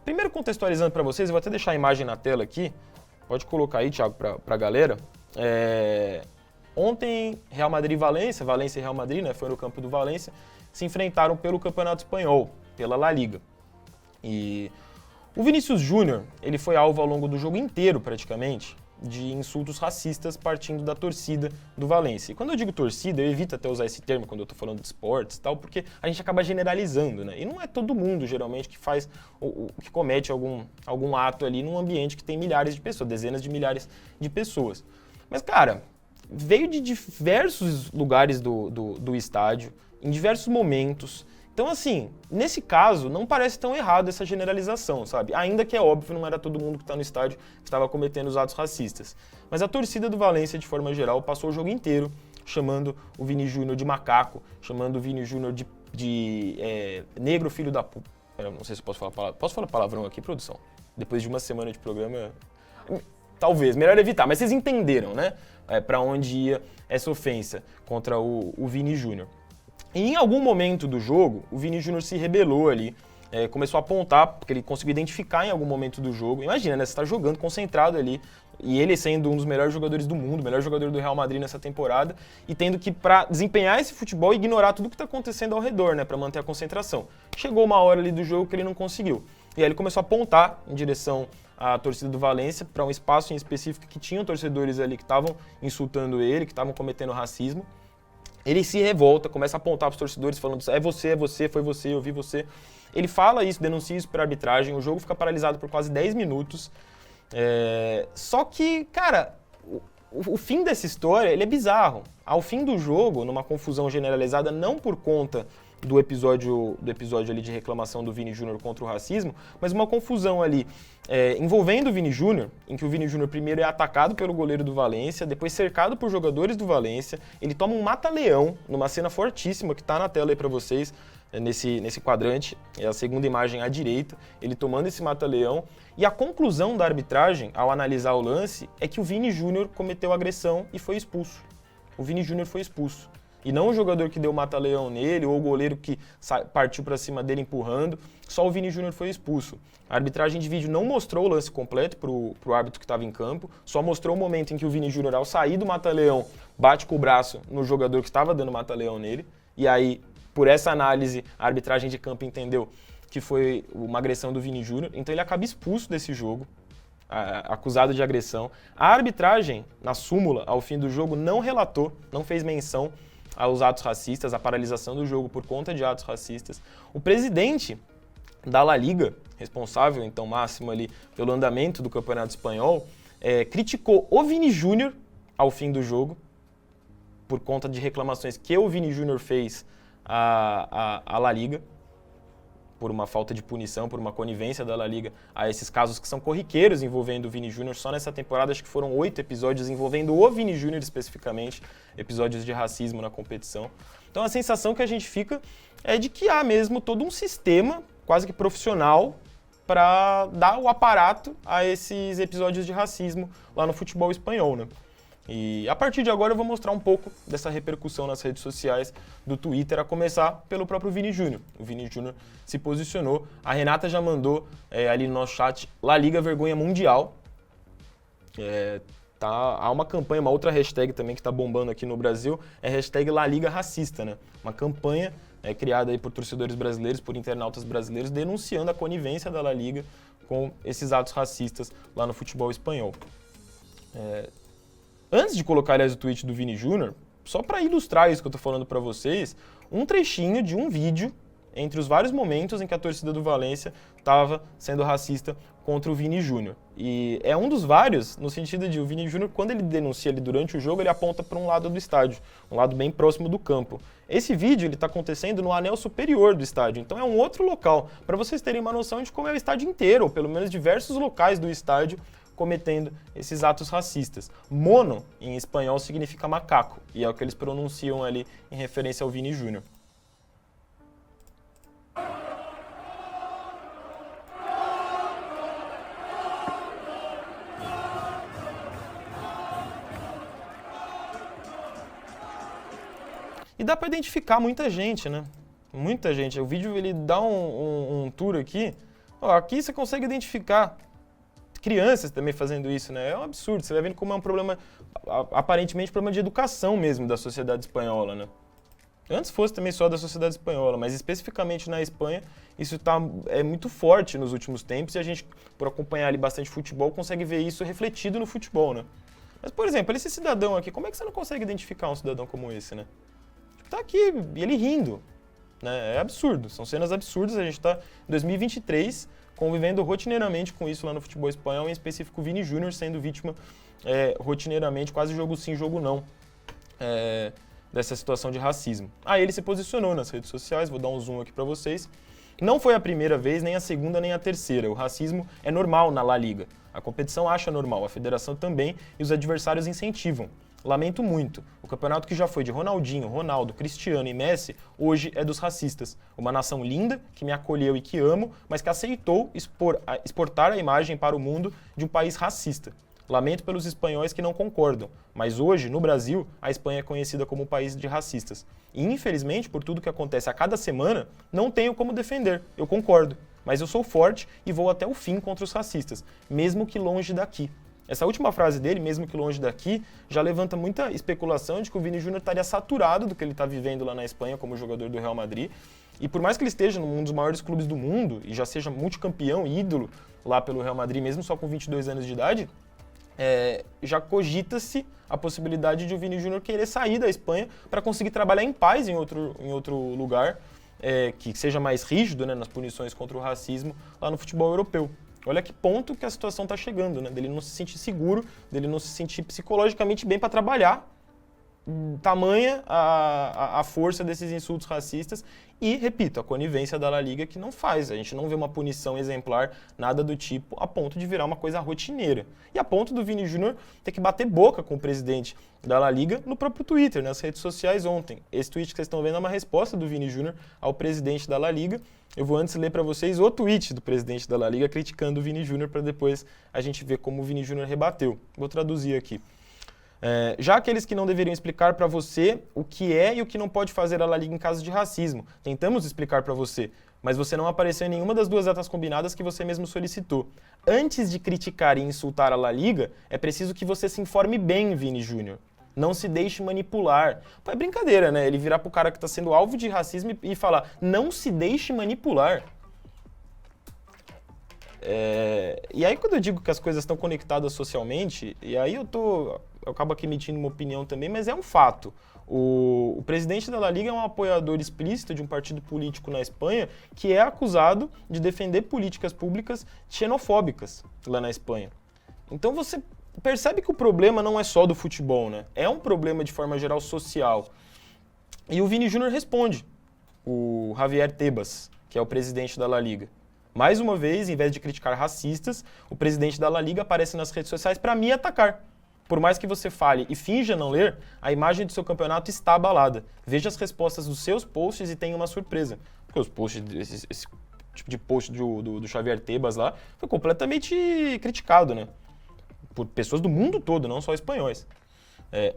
Primeiro contextualizando para vocês, eu vou até deixar a imagem na tela aqui. Pode colocar aí, Thiago, para a galera. Ontem, Real Madrid e Valência e Real Madrid, né, foi no campo do Valência, se enfrentaram pelo Campeonato Espanhol, pela La Liga. E o Vinícius Júnior, ele foi alvo ao longo do jogo inteiro, praticamente, de insultos racistas partindo da torcida do Valência. E quando eu digo torcida, eu evito até usar esse termo quando eu estou falando de esportes e tal, porque a gente acaba generalizando, né? E não é todo mundo, geralmente, que faz, que comete algum ato ali num ambiente que tem milhares de pessoas, dezenas de milhares de pessoas. Mas, cara, veio de diversos lugares do estádio, em diversos momentos. Então, assim, nesse caso, não parece tão errado essa generalização, sabe? Ainda que é óbvio, não era todo mundo que está no estádio que estava cometendo os atos racistas. Mas a torcida do Valência, de forma geral, passou o jogo inteiro chamando o Vini Júnior de macaco, chamando o Vini Júnior de negro filho da puta. Não sei se eu posso falar palavrão. Posso falar palavrão aqui, produção? Depois de uma semana de programa, talvez, melhor evitar. Mas vocês entenderam, né? Para onde ia essa ofensa contra o Vini Júnior. E em algum momento do jogo, o Vini Júnior se rebelou ali, começou a apontar, porque ele conseguiu identificar em algum momento do jogo. Imagina, né? Você está jogando concentrado ali, e ele sendo um dos melhores jogadores do mundo, o melhor jogador do Real Madrid nessa temporada, e tendo que, para desempenhar esse futebol, ignorar tudo que está acontecendo ao redor, né? Para manter a concentração. Chegou uma hora ali do jogo que ele não conseguiu. E aí ele começou a apontar em direção à torcida do Valência, para um espaço em específico que tinham torcedores ali que estavam insultando ele, que estavam cometendo racismo. Ele se revolta, começa a apontar para os torcedores falando é você, foi você, eu vi você. Ele fala isso, denuncia isso para a arbitragem, o jogo fica paralisado por quase 10 minutos. Só que, cara, o fim dessa história ele é bizarro. Ao fim do jogo, numa confusão generalizada, não por conta do episódio ali de reclamação do Vini Júnior contra o racismo, mas uma confusão ali envolvendo o Vini Júnior, em que o Vini Júnior primeiro é atacado pelo goleiro do Valência, depois cercado por jogadores do Valência, ele toma um mata-leão numa cena fortíssima que está na tela aí para vocês, nesse quadrante, é a segunda imagem à direita, ele tomando esse mata-leão, e a conclusão da arbitragem, ao analisar o lance, é que o Vini Júnior cometeu agressão e foi expulso. O Vini Júnior foi expulso. E não o jogador que deu mata-leão nele, ou o goleiro que partiu para cima dele empurrando, só o Vini Júnior foi expulso. A arbitragem de vídeo não mostrou o lance completo para o árbitro que estava em campo, só mostrou o momento em que o Vini Júnior, ao sair do mata-leão, bate com o braço no jogador que estava dando mata-leão nele, e aí, por essa análise, a arbitragem de campo entendeu que foi uma agressão do Vini Júnior, então ele acaba expulso desse jogo, acusado de agressão. A arbitragem, na súmula, ao fim do jogo, não relatou, não fez menção aos atos racistas, a paralisação do jogo por conta de atos racistas. O presidente da La Liga, responsável, então, máximo ali pelo andamento do Campeonato Espanhol, criticou o Vini Júnior ao fim do jogo, por conta de reclamações que o Vini Júnior fez à La Liga, por uma falta de punição, por uma conivência da La Liga a esses casos que são corriqueiros envolvendo o Vini Júnior. Só nessa temporada acho que foram 8 episódios envolvendo o Vini Júnior especificamente, episódios de racismo na competição. Então a sensação que a gente fica é de que há mesmo todo um sistema, quase que profissional, para dar o aparato a esses episódios de racismo lá no futebol espanhol, né? E a partir de agora eu vou mostrar um pouco dessa repercussão nas redes sociais do Twitter, a começar pelo próprio Vini Júnior. O Vini Júnior se posicionou, a Renata já mandou ali no nosso chat, La Liga Vergonha Mundial. Há uma campanha, uma outra hashtag também que está bombando aqui no Brasil, é hashtag La Liga Racista, né? Uma campanha criada aí por torcedores brasileiros, por internautas brasileiros, denunciando a conivência da La Liga com esses atos racistas lá no futebol espanhol. Antes de colocar, aliás, o tweet do Vini Júnior, só para ilustrar isso que eu estou falando para vocês, um trechinho de um vídeo entre os vários momentos em que a torcida do Valência estava sendo racista contra o Vini Júnior. E é um dos vários, no sentido de o Vini Júnior, quando ele denuncia ali durante o jogo, ele aponta para um lado do estádio, um lado bem próximo do campo. Esse vídeo está acontecendo no anel superior do estádio, então é um outro local, para vocês terem uma noção de como é o estádio inteiro, ou pelo menos diversos locais do estádio, cometendo esses atos racistas. Mono, em espanhol, significa macaco, e é o que eles pronunciam ali em referência ao Vini Júnior. E dá para identificar muita gente, né? Muita gente. O vídeo ele dá um tour aqui Ó, aqui você consegue identificar crianças também fazendo isso, né? É um absurdo. Você vai vendo como é um problema, aparentemente, problema de educação mesmo da sociedade espanhola, né? Antes fosse também só da sociedade espanhola, mas especificamente na Espanha, isso é muito forte nos últimos tempos e a gente, por acompanhar ali bastante futebol, consegue ver isso refletido no futebol, né? Mas, por exemplo, esse cidadão aqui, como é que você não consegue identificar um cidadão como esse, né? Tá aqui, e ele rindo, né? É absurdo, são cenas absurdas, a gente tá em 2023 convivendo rotineiramente com isso lá no futebol espanhol, em específico o Vini Júnior sendo vítima rotineiramente, quase jogo sim, jogo não, dessa situação de racismo. Aí ele se posicionou nas redes sociais, vou dar um zoom aqui para vocês. Não foi a primeira vez, nem a segunda, nem a terceira. O racismo é normal na La Liga. A competição acha normal, a federação também e os adversários incentivam. Lamento muito. O campeonato que já foi de Ronaldinho, Ronaldo, Cristiano e Messi, hoje é dos racistas. Uma nação linda, que me acolheu e que amo, mas que aceitou exportar a imagem para o mundo de um país racista. Lamento pelos espanhóis que não concordam, mas hoje, no Brasil, a Espanha é conhecida como um país de racistas. E, infelizmente, por tudo que acontece a cada semana, não tenho como defender. Eu concordo, mas eu sou forte e vou até o fim contra os racistas, mesmo que longe daqui. Essa última frase dele, mesmo que longe daqui, já levanta muita especulação de que o Vini Júnior estaria saturado do que ele está vivendo lá na Espanha como jogador do Real Madrid. E por mais que ele esteja num dos maiores clubes do mundo e já seja multicampeão, ídolo lá pelo Real Madrid, mesmo só com 22 anos de idade, já cogita-se a possibilidade de o Vini Júnior querer sair da Espanha para conseguir trabalhar em paz em outro lugar, que seja mais rígido, né, nas punições contra o racismo lá no futebol europeu. Olha que ponto que a situação está chegando, né? Dele não se sentir seguro, dele não se sentir psicologicamente bem para trabalhar. Tamanha a força desses insultos racistas e, repito, a conivência da La Liga que não faz. A gente não vê uma punição exemplar, nada do tipo, a ponto de virar uma coisa rotineira. E a ponto do Vini Júnior ter que bater boca com o presidente da La Liga no próprio Twitter, nas redes sociais ontem. Esse tweet que vocês estão vendo é uma resposta do Vini Júnior ao presidente da La Liga. Eu vou antes ler para vocês o tweet do presidente da La Liga criticando o Vini Júnior para depois a gente ver como o Vini Júnior rebateu. Vou traduzir aqui. Já aqueles que não deveriam explicar para você o que é e o que não pode fazer a La Liga em caso de racismo. Tentamos explicar para você, mas você não apareceu em nenhuma das duas datas combinadas que você mesmo solicitou. Antes de criticar e insultar a La Liga, é preciso que você se informe bem, Vini Júnior. Não se deixe manipular. Pô, é brincadeira, né? Ele virar pro cara que está sendo alvo de racismo e falar, não se deixe manipular. E aí quando eu digo que as coisas estão conectadas socialmente, e aí eu acabo aqui emitindo uma opinião também, mas é um fato. O presidente da La Liga é um apoiador explícito de um partido político na Espanha que é acusado de defender políticas públicas xenofóbicas lá na Espanha. Então você percebe que o problema não é só do futebol, né? É um problema de forma geral social. E o Vini Júnior responde, o Javier Tebas, que é o presidente da La Liga. Mais uma vez, em vez de criticar racistas, o presidente da La Liga aparece nas redes sociais para me atacar. Por mais que você fale e finja não ler, a imagem do seu campeonato está abalada. Veja as respostas dos seus posts e tenha uma surpresa. Porque os posts, esse tipo de post do Javier Tebas lá, foi completamente criticado, né? Por pessoas do mundo todo, não só espanhóis.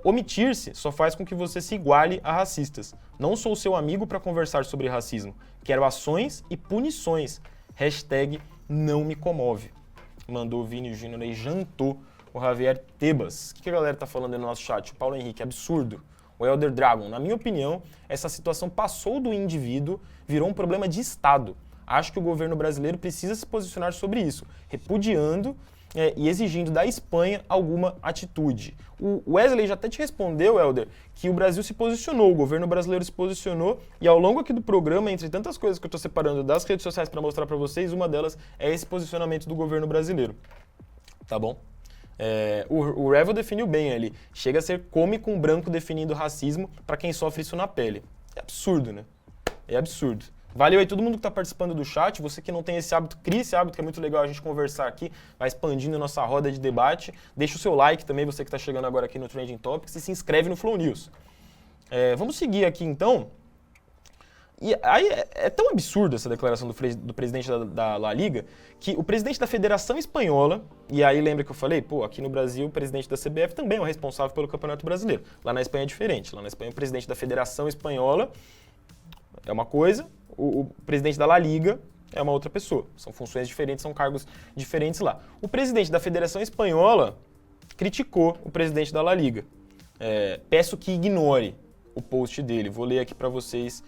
Omitir-se só faz com que você se iguale a racistas. Não sou seu amigo para conversar sobre racismo. Quero ações e punições. Hashtag não me comove. Mandou o Vini Júnior e jantou o Javier Tebas. O que a galera tá falando aí no nosso chat? O Paulo Henrique, absurdo. O Elder Dragon, na minha opinião, essa situação passou do indivíduo, virou um problema de Estado. Acho que o governo brasileiro precisa se posicionar sobre isso, repudiando e exigindo da Espanha alguma atitude. O Wesley já até te respondeu, Elder, que o Brasil se posicionou, o governo brasileiro se posicionou, e ao longo aqui do programa, entre tantas coisas que eu estou separando das redes sociais para mostrar para vocês, uma delas é esse posicionamento do governo brasileiro. Tá bom? O Revel definiu bem, ele chega a ser cômico um branco definindo racismo para quem sofre isso na pele. É absurdo, né? É absurdo. Valeu aí todo mundo que está participando do chat, você que não tem esse hábito, crie esse hábito, que é muito legal a gente conversar aqui, vai expandindo a nossa roda de debate. Deixa o seu like também, você que está chegando agora aqui no Trending Topics, e se inscreve no Flow News. Vamos seguir aqui então. E aí é tão absurda essa declaração do presidente da La Liga, que o presidente da Federação Espanhola, e aí lembra que eu falei, aqui no Brasil o presidente da CBF também é o responsável pelo Campeonato Brasileiro. Lá na Espanha é diferente, lá na Espanha o presidente da Federação Espanhola é uma coisa, o presidente da La Liga é uma outra pessoa. São funções diferentes, são cargos diferentes lá. O presidente da Federação Espanhola criticou o presidente da La Liga. Peço que ignore o post dele. Vou ler aqui para vocês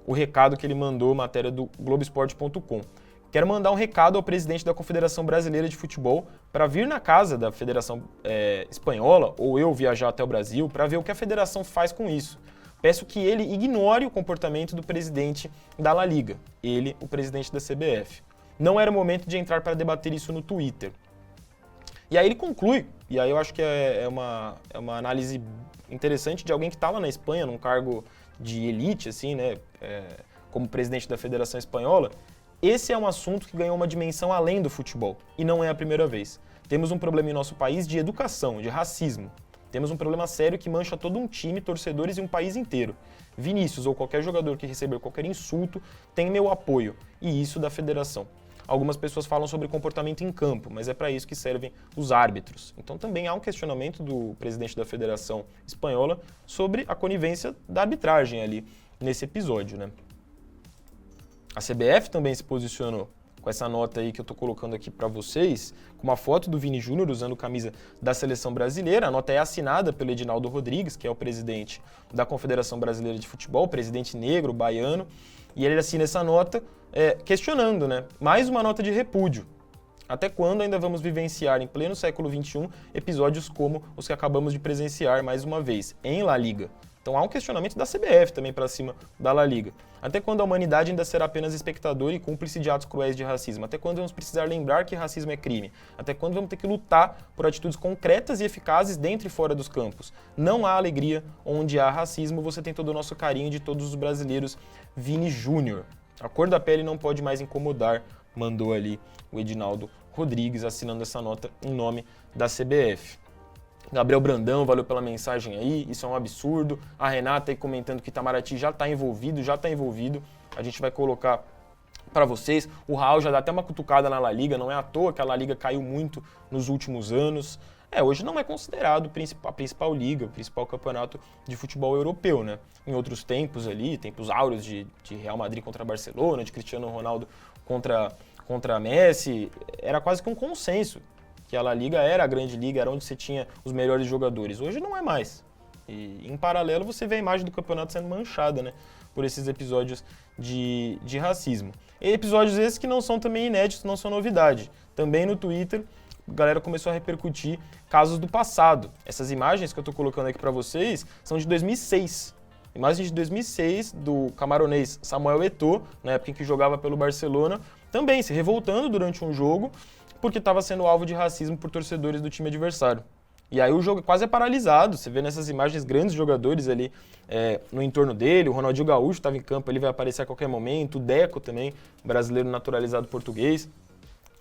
o recado que ele mandou, matéria do Globoesporte.com. Quero mandar um recado ao presidente da Confederação Brasileira de Futebol para vir na casa da Federação Espanhola, ou eu viajar até o Brasil, para ver o que a federação faz com isso. Peço que ele ignore o comportamento do presidente da La Liga, ele, o presidente da CBF. Não era o momento de entrar para debater isso no Twitter. E aí ele conclui, e aí eu acho que é uma análise interessante de alguém que está lá na Espanha, num cargo de elite, assim, né, como presidente da Federação Espanhola. Esse é um assunto que ganhou uma dimensão além do futebol, e não é a primeira vez. Temos um problema em nosso país de educação, de racismo. Temos um problema sério que mancha todo um time, torcedores e um país inteiro. Vinícius ou qualquer jogador que receber qualquer insulto tem meu apoio, e isso da federação. Algumas pessoas falam sobre comportamento em campo, mas é para isso que servem os árbitros. Então também há um questionamento do presidente da Federação Espanhola sobre a conivência da arbitragem ali nesse episódio, né? A CBF também se posicionou com essa nota aí que eu estou colocando aqui para vocês, com uma foto do Vini Júnior usando camisa da Seleção Brasileira. A nota é assinada pelo Edinaldo Rodrigues, que é o presidente da Confederação Brasileira de Futebol, presidente negro, baiano, e ele assina essa nota questionando, né? Mais uma nota de repúdio. Até quando ainda vamos vivenciar, em pleno século XXI, episódios como os que acabamos de presenciar mais uma vez, em La Liga? Então há um questionamento da CBF também para cima da La Liga. Até quando a humanidade ainda será apenas espectador e cúmplice de atos cruéis de racismo? Até quando vamos precisar lembrar que racismo é crime? Até quando vamos ter que lutar por atitudes concretas e eficazes dentro e fora dos campos? Não há alegria onde há racismo, você tem todo o nosso carinho de todos os brasileiros. Vini Júnior. A cor da pele não pode mais incomodar, mandou ali o Edinaldo Rodrigues, assinando essa nota em nome da CBF. Gabriel Brandão, valeu pela mensagem aí, isso é um absurdo. A Renata aí comentando que Itamaraty já está envolvido. A gente vai colocar para vocês. O Raul já dá até uma cutucada na La Liga, não é à toa que a La Liga caiu muito nos últimos anos. Hoje não é considerado a principal liga, o principal campeonato de futebol europeu, né? Em outros tempos ali, tempos áureos de Real Madrid contra Barcelona, de Cristiano Ronaldo contra Messi, era quase que um consenso que a La Liga era a grande liga, era onde você tinha os melhores jogadores. Hoje não é mais. E, em paralelo, você vê a imagem do campeonato sendo manchada, né, por esses episódios de racismo. E episódios esses que não são também inéditos, não são novidade. Também no Twitter, a galera começou a repercutir casos do passado. Essas imagens que eu estou colocando aqui para vocês são de 2006. Imagens de 2006 do camaronês Samuel Eto'o, na época em que jogava pelo Barcelona, também se revoltando durante um jogo, porque estava sendo alvo de racismo por torcedores do time adversário. E aí o jogo quase é paralisado, você vê nessas imagens grandes jogadores ali no entorno dele, o Ronaldinho Gaúcho estava em campo, ele vai aparecer a qualquer momento, o Deco também, brasileiro naturalizado português.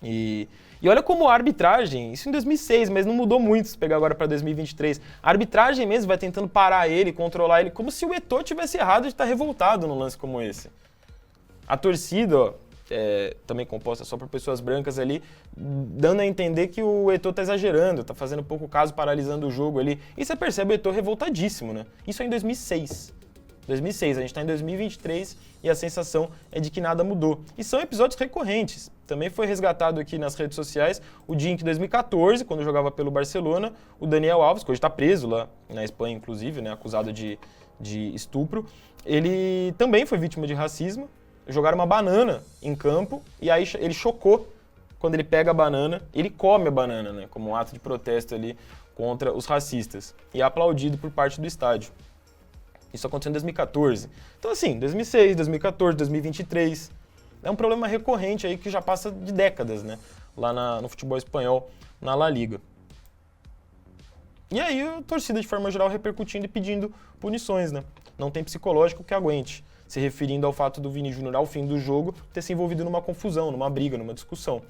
E olha como a arbitragem, isso em 2006, mas não mudou muito se pegar agora para 2023, a arbitragem mesmo vai tentando parar ele, controlar ele, como se o Eto'o tivesse errado de estar revoltado num lance como esse. A torcida, também composta só por pessoas brancas ali, dando a entender que o Eto'o tá exagerando, tá fazendo pouco caso, paralisando o jogo ali. E você percebe o Eto'o revoltadíssimo, né? Isso é em 2006. A gente tá em 2023 e a sensação é de que nada mudou. E são episódios recorrentes. Também foi resgatado aqui nas redes sociais o dia em que, em 2014, quando jogava pelo Barcelona, o Daniel Alves, que hoje tá preso lá na Espanha, inclusive, né, acusado de estupro, ele também foi vítima de racismo. Jogaram uma banana em campo e aí ele chocou quando ele pega a banana, ele come a banana, né, como um ato de protesto ali contra os racistas. E é aplaudido por parte do estádio. Isso aconteceu em 2014. Então assim, 2006, 2014, 2023, é um problema recorrente aí que já passa de décadas, né, lá no futebol espanhol, na La Liga. E aí a torcida de forma geral repercutindo e pedindo punições, né? Não tem psicológico que aguente. Se referindo ao fato do Vini Júnior, ao fim do jogo, ter se envolvido numa confusão, numa briga, numa discussão.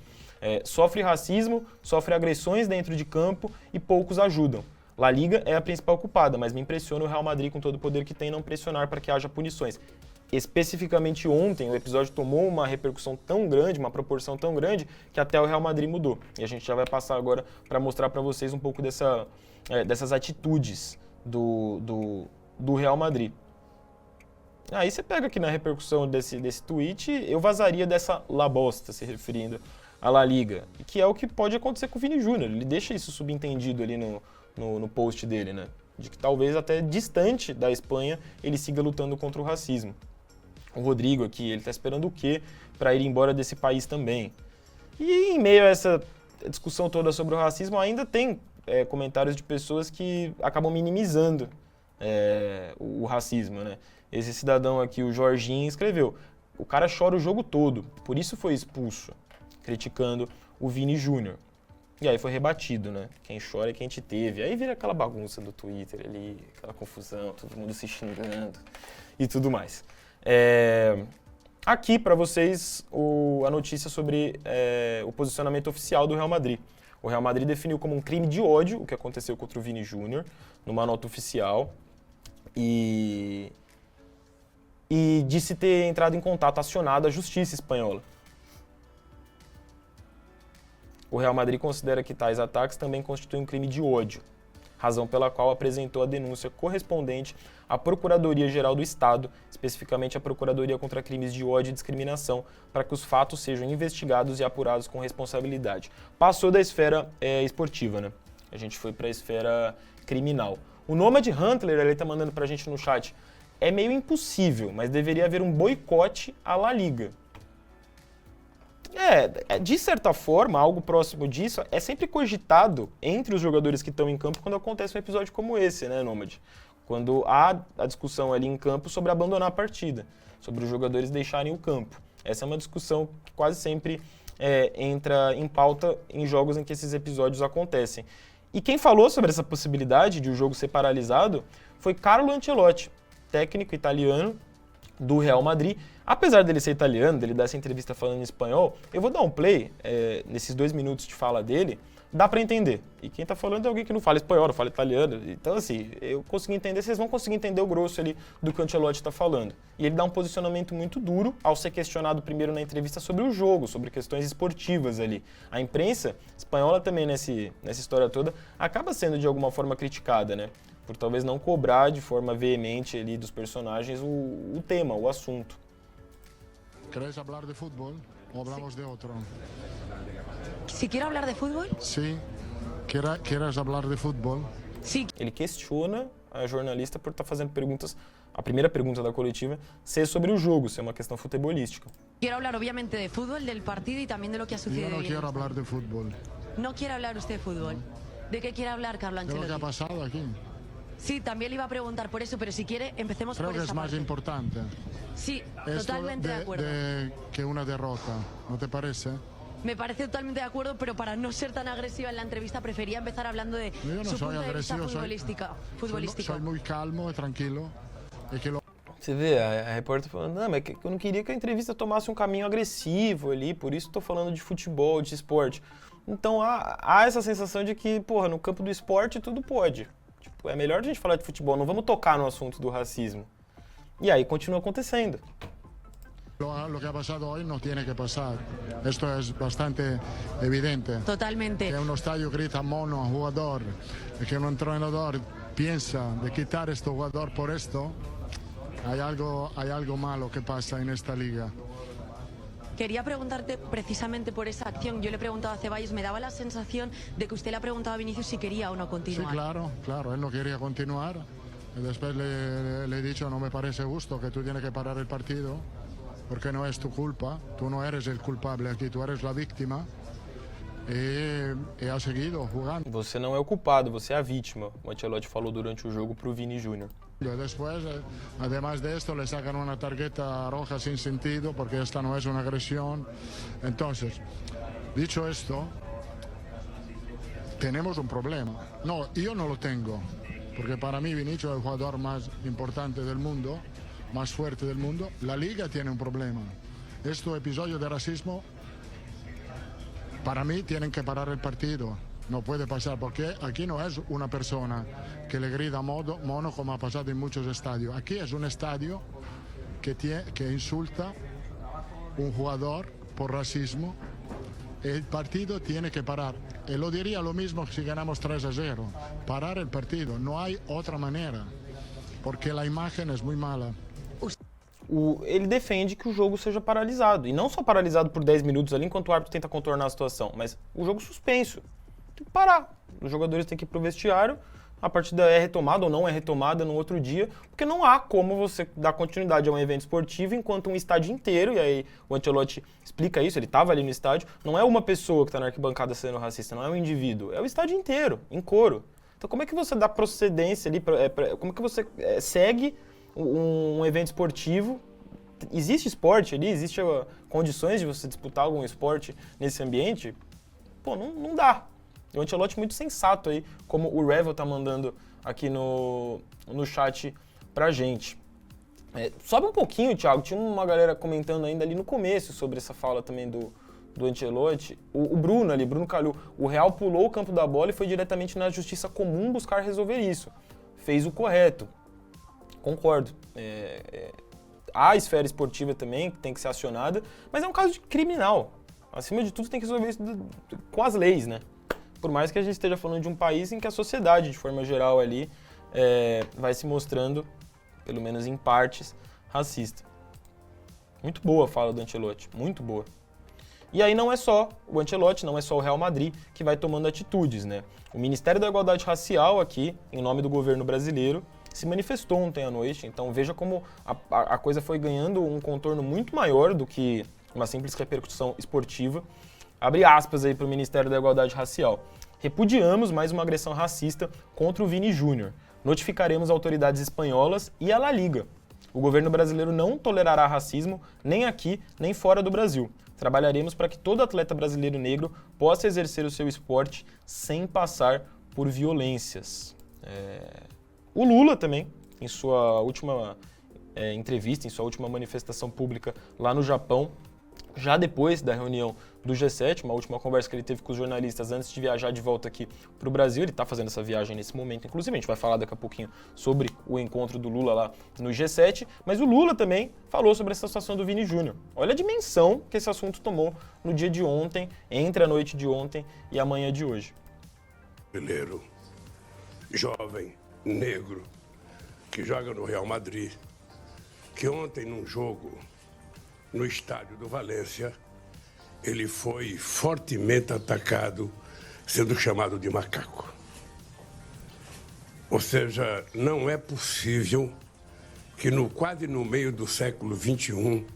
Sofre racismo, sofre agressões dentro de campo e poucos ajudam. La Liga é a principal culpada, mas me impressiona o Real Madrid, com todo o poder que tem, não pressionar para que haja punições. Especificamente ontem, o episódio tomou uma repercussão tão grande, uma proporção tão grande, que até o Real Madrid mudou. E a gente já vai passar agora para mostrar para vocês um pouco dessas atitudes do Real Madrid. Aí você pega aqui na repercussão desse tweet, eu vazaria dessa La Bosta, se referindo à La Liga, que é o que pode acontecer com o Vini Júnior. Ele deixa isso subentendido ali no post dele, né? De que talvez até distante da Espanha ele siga lutando contra o racismo. O Rodrigo aqui, ele tá esperando o quê para ir embora desse país também? E em meio a essa discussão toda sobre o racismo, ainda tem comentários de pessoas que acabam minimizando o racismo, né? Esse cidadão aqui, o Jorginho, escreveu: o cara chora o jogo todo, por isso foi expulso, criticando o Vini Júnior. E aí foi rebatido, né? Quem chora é quem te teve. Aí vira aquela bagunça do Twitter ali, aquela confusão, todo mundo se xingando e tudo mais. Aqui para vocês a notícia sobre o posicionamento oficial do Real Madrid. O Real Madrid definiu como um crime de ódio o que aconteceu contra o Vini Júnior, numa nota oficial, e disse ter entrado em contato, acionado a justiça espanhola. O Real Madrid considera que tais ataques também constituem um crime de ódio, razão pela qual apresentou a denúncia correspondente à Procuradoria-Geral do Estado, especificamente à Procuradoria contra Crimes de Ódio e Discriminação, para que os fatos sejam investigados e apurados com responsabilidade. Passou da esfera esportiva, né? A gente foi para a esfera criminal. O Nomad Huntler, ele tá mandando pra gente no chat: é meio impossível, mas deveria haver um boicote à La Liga. De certa forma, algo próximo disso é sempre cogitado entre os jogadores que estão em campo quando acontece um episódio como esse, né, Nomad? Quando há a discussão ali em campo sobre abandonar a partida, sobre os jogadores deixarem o campo. Essa é uma discussão que quase sempre entra em pauta em jogos em que esses episódios acontecem. E quem falou sobre essa possibilidade de o jogo ser paralisado foi Carlo Ancelotti, técnico italiano do Real Madrid. Apesar dele ser italiano, dele dar essa entrevista falando em espanhol, eu vou dar um play nesses 2 minutos de fala dele, dá pra entender. E quem tá falando é alguém que não fala espanhol, não fala italiano. Então, assim, eu consegui entender, vocês vão conseguir entender o grosso ali do que o Ancelotti tá falando. E ele dá um posicionamento muito duro ao ser questionado primeiro na entrevista sobre o jogo, sobre questões esportivas ali. A imprensa espanhola também nessa história toda acaba sendo de alguma forma criticada, né? Por talvez não cobrar de forma veemente ali dos personagens o tema, o assunto. ¿Querés hablar de fútbol o hablamos de otro? Si quiero hablar de fútbol. Sí. ¿Quieres hablar de fútbol? Sí. Ele questiona a jornalista por estar fazendo perguntas, a primeira pergunta da coletiva, ser sobre o jogo, ser uma questão futebolística. Quiero hablar obviamente de fútbol, del partido y también de lo que ha sucedido. Yo no hoy en quiero el hablar de fútbol. No quiere hablar usted de fútbol. ¿De qué quiere hablar, Carlo De lo que Ancelotti? ha pasado aquí. Sí, también le iba a preguntar por eso, pero si quiere, empecemos Creo por que esa es más parte. importante Sí, esto totalmente de acuerdo. que una derrota. ¿No te parece? Me parece totalmente de acuerdo, pero para no ser tan agresiva en la entrevista prefería empezar hablando de Yo no su soy punto de vista agresivo, futbolístico. soy muy calmo y tranquilo. Y que lo Você vê a repórter falando: não, mas eu não queria que a entrevista tomasse um caminho agressivo ali, por isso estou falando de futebol, de esporte. Então há essa sensação de que, porra, no campo do esporte tudo pode. Tipo, é melhor a gente falar de futebol, não vamos tocar no assunto do racismo. E aí continua acontecendo. Lo que ha pasado hoy no tiene que pasar. Esto es bastante evidente. Totalmente. Que un estadio grita mono a un jugador, que un entrenador piensa de quitar a este jugador por esto, hay algo malo que pasa en esta liga. Quería preguntarte precisamente por esa acción. Yo le he preguntado a Ceballos, me daba la sensación de que usted le ha preguntado a Vinicius si quería o no Sí, continuar. claro, él no quería continuar. Y después le he dicho, no me parece justo que tú tienes que parar el partido, porque no es tu culpa, tú no eres el culpable aquí, tú eres la víctima. E ha seguido jugando. Você não é o culpado, você é a vítima, o Ancelotti falou durante o jogo pro Vini Júnior. Después, además de esto, le sacan una tarjeta roja sin sentido, porque esta no es una agresión. Entonces, dicho esto, tenemos un problema. No, yo no lo tengo, porque para mí Vinicius es el jugador más importante del mundo, más fuerte del mundo. La liga tiene un problema. Este episodio de racismo, para mí tienen que parar el partido. No puede pasar, porque aquí no es una persona que le grita mono como ha pasado en muchos estadios. Aquí es un estadio que insulta un jugador por racismo. El partido tiene que parar. Y lo diría lo mismo si ganamos 3-0. Parar el partido. No hay otra manera, porque la imagen es muy mala. ele defende que o jogo seja paralisado. E não só paralisado por 10 minutos ali, enquanto o árbitro tenta contornar a situação, mas o jogo suspenso. Tem que parar. Os jogadores têm que ir pro vestiário, a partida é retomada ou não é retomada no outro dia, porque não há como você dar continuidade a um evento esportivo enquanto um estádio inteiro, e aí o Ancelotti explica isso, ele estava ali no estádio, não é uma pessoa que está na arquibancada sendo racista, não é um indivíduo, é o estádio inteiro, em coro. Então como é que você dá procedência ali, como é que você segue um evento esportivo? Existe esporte ali? Existem condições de você disputar algum esporte nesse ambiente? Pô, não dá. O Ancelotti muito sensato aí, como o Revel tá mandando aqui no chat pra gente. Sobe um pouquinho, Thiago, tinha uma galera comentando ainda ali no começo sobre essa fala também do Ancelotti. O Bruno ali, Bruno Calil, o Real pulou o campo da bola e foi diretamente na justiça comum buscar resolver isso. Fez o correto. Concordo. Há a esfera esportiva também, que tem que ser acionada, mas é um caso de criminal. Acima de tudo, tem que resolver isso com as leis, né? Por mais que a gente esteja falando de um país em que a sociedade, de forma geral ali, vai se mostrando, pelo menos em partes, racista. Muito boa a fala do Ancelotti, muito boa. E aí não é só o Ancelotti, não é só o Real Madrid que vai tomando atitudes, né? O Ministério da Igualdade Racial aqui, em nome do governo brasileiro, se manifestou ontem à noite, então veja como a coisa foi ganhando um contorno muito maior do que uma simples repercussão esportiva. Abre aspas aí para o Ministério da Igualdade Racial. Repudiamos mais uma agressão racista contra o Vini Júnior. Notificaremos autoridades espanholas e a La Liga. O governo brasileiro não tolerará racismo nem aqui, nem fora do Brasil. Trabalharemos para que todo atleta brasileiro negro possa exercer o seu esporte sem passar por violências. O Lula também, em sua última entrevista, em sua última manifestação pública lá no Japão, já depois da reunião do G7, uma última conversa que ele teve com os jornalistas antes de viajar de volta aqui para o Brasil. Ele está fazendo essa viagem nesse momento, inclusive a gente vai falar daqui a pouquinho sobre o encontro do Lula lá no G7, mas o Lula também falou sobre essa situação do Vini Júnior. Olha a dimensão que esse assunto tomou no dia de ontem, entre a noite de ontem e a manhã de hoje. Brasileiro, jovem, negro, que joga no Real Madrid, que ontem num jogo no estádio do Valência, ele foi fortemente atacado, sendo chamado de macaco. Ou seja, não é possível que quase no meio do século XXI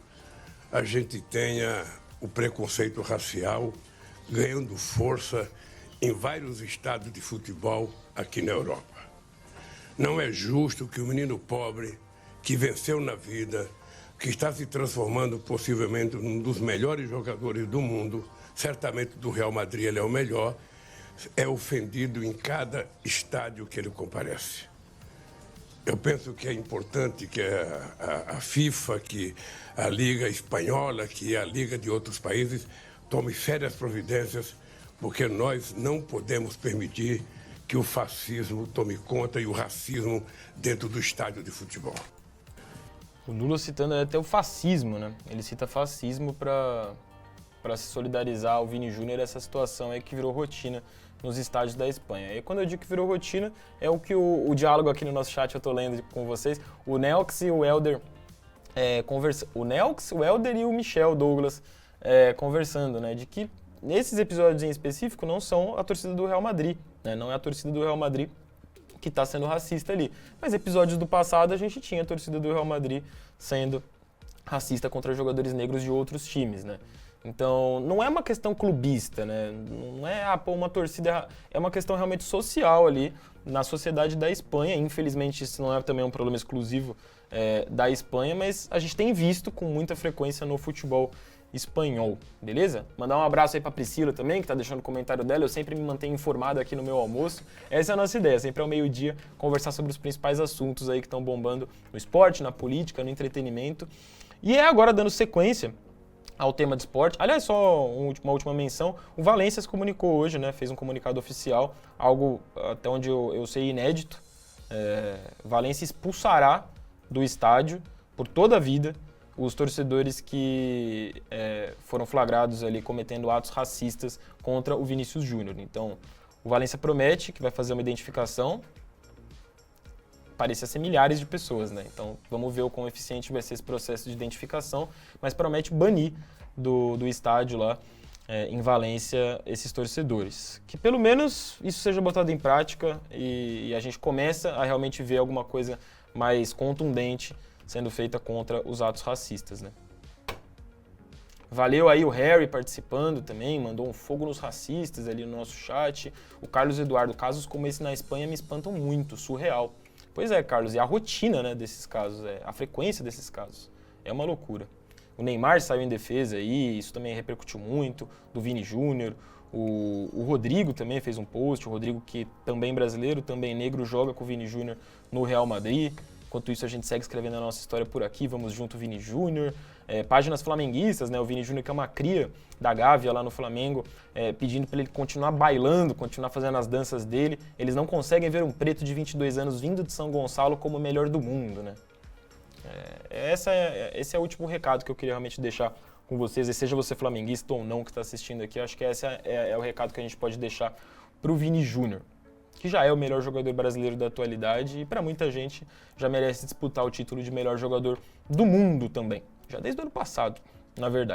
a gente tenha o preconceito racial ganhando força em vários estádios de futebol aqui na Europa. Não é justo que o menino pobre que venceu na vida, que está se transformando possivelmente num dos melhores jogadores do mundo, certamente do Real Madrid ele é o melhor, é ofendido em cada estádio que ele comparece. Eu penso que é importante que a FIFA, que a Liga Espanhola, que a Liga de outros países tome sérias providências, porque nós não podemos permitir que o fascismo tome conta e o racismo dentro do estádio de futebol. O Lula citando até o fascismo, né? Ele cita fascismo para se solidarizar ao Vini Júnior essa situação aí que virou rotina nos estádios da Espanha. E quando eu digo que virou rotina, é o que o diálogo aqui no nosso chat eu tô lendo com vocês, o Nelks e o Helder conversando. O Nelks, o Helder e o Michel Douglas conversando, né? De que nesses episódios em específico não são a torcida do Real Madrid, né? Não é a torcida do Real Madrid que está sendo racista ali. Mas episódios do passado a gente tinha a torcida do Real Madrid sendo racista contra jogadores negros de outros times, né? Então, não é uma questão clubista, né? Não é uma torcida, é uma questão realmente social ali na sociedade da Espanha. Infelizmente, isso não é também um problema exclusivo da Espanha, mas a gente tem visto com muita frequência no futebol espanhol, beleza? Mandar um abraço aí pra Priscila também, que tá deixando o comentário dela. Eu sempre me mantenho informado aqui no meu almoço. Essa é a nossa ideia, sempre ao meio-dia, conversar sobre os principais assuntos aí que estão bombando no esporte, na política, no entretenimento. E agora dando sequência ao tema de esporte. Aliás, só uma última menção. O Valência se comunicou hoje, né? Fez um comunicado oficial, algo até onde eu sei inédito. Valência expulsará do estádio por toda a vida os torcedores que foram flagrados ali cometendo atos racistas contra o Vinícius Júnior. Então, o Valência promete que vai fazer uma identificação parecia ser milhares de pessoas, né? Então vamos ver o quão eficiente vai ser esse processo de identificação, mas promete banir do estádio lá em Valência esses torcedores. Que pelo menos isso seja botado em prática e a gente começa a realmente ver alguma coisa mais contundente sendo feita contra os atos racistas, né? Valeu aí o Harry participando também, mandou um fogo nos racistas ali no nosso chat. O Carlos Eduardo, casos como esse na Espanha me espantam muito, surreal. Pois é, Carlos, e a rotina, né, desses casos, a frequência desses casos, é uma loucura. O Neymar saiu em defesa aí, isso também repercutiu muito, do Vini Júnior. O Rodrigo também fez um post, o Rodrigo que também brasileiro, também negro, joga com o Vini Júnior no Real Madrid. Enquanto isso, a gente segue escrevendo a nossa história por aqui, vamos junto, Vini Júnior. Páginas flamenguistas, né? O Vini Júnior, que é uma cria da Gávea lá no Flamengo, pedindo para ele continuar bailando, continuar fazendo as danças dele. Eles não conseguem ver um preto de 22 anos vindo de São Gonçalo como o melhor do mundo, né? Esse é o último recado que eu queria realmente deixar com vocês, e seja você flamenguista ou não que está assistindo aqui, eu acho que esse é o recado que a gente pode deixar para o Vini Júnior, que já é o melhor jogador brasileiro da atualidade e para muita gente já merece disputar o título de melhor jogador do mundo também, já desde o ano passado, na verdade.